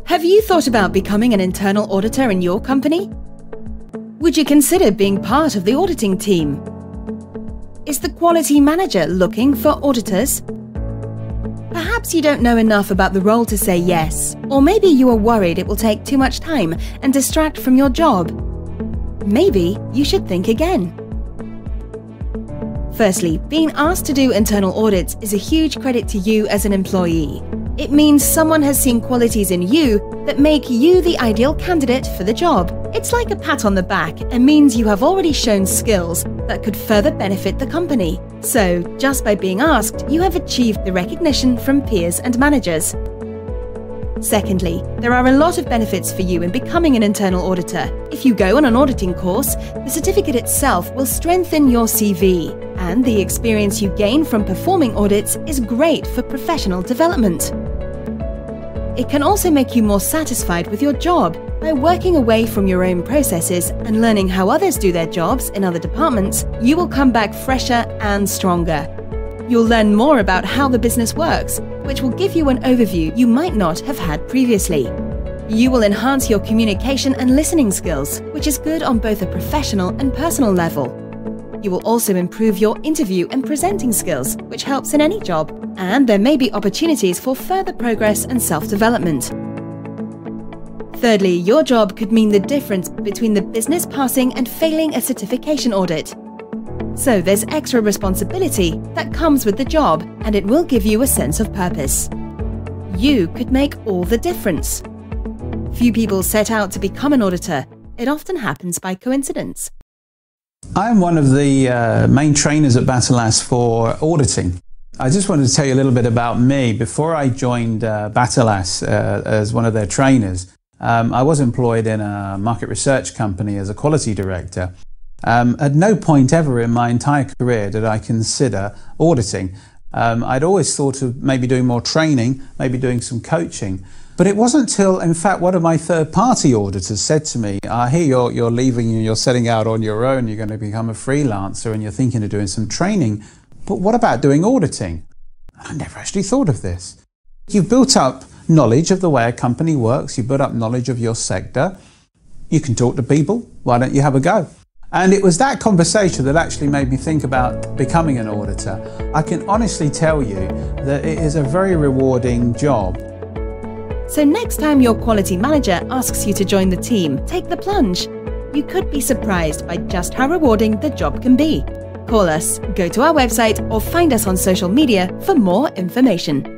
Have you thought about becoming an internal auditor in your company? Would you consider being part of the auditing team? Is the quality manager looking for auditors? Perhaps you don't know enough about the role to say yes, or maybe you are worried it will take too much time and distract from your job. Maybe you should think again. Firstly, being asked to do internal audits is a huge credit to you as an employee. It means someone has seen qualities in you that make you the ideal candidate for the job. It's like a pat on the back and means you have already shown skills that could further benefit the company. So, just by being asked, you have achieved the recognition from peers and managers. Secondly, there are a lot of benefits for you in becoming an internal auditor. If you go on an auditing course, the certificate itself will strengthen your CV, and the experience you gain from performing audits is great for professional development. It can also make you more satisfied with your job. By working away from your own processes and learning how others do their jobs in other departments, you will come back fresher and stronger. You'll learn more about how the business works, which will give you an overview you might not have had previously. You will enhance your communication and listening skills, which is good on both a professional and personal level. You will also improve your interview and presenting skills, which helps in any job, and there may be opportunities for further progress and self-development. Thirdly, your job could mean the difference between the business passing and failing a certification audit. So there's extra responsibility that comes with the job, and it will give you a sense of purpose. You could make all the difference. Few people set out to become an auditor. It often happens by coincidence. I'm one of the main trainers at Battalas for auditing. I just wanted to tell you a little bit about me. Before I joined Battalas as one of their trainers, I was employed in a market research company as a quality director. At no point ever in my entire career did I consider auditing. I'd always thought of maybe doing more training, maybe doing some coaching. But it wasn't until, in fact, one of my third-party auditors said to me, I hear you're leaving and you're setting out on your own, you're going to become a freelancer and you're thinking of doing some training. But what about doing auditing? I never actually thought of this. You've built up knowledge of the way a company works, you've built up knowledge of your sector, you can talk to people, why don't you have a go? And it was that conversation that actually made me think about becoming an auditor. I can honestly tell you that it is a very rewarding job. So next time your quality manager asks you to join the team, take the plunge. You could be surprised by just how rewarding the job can be. Call us, go to our website, or find us on social media for more information.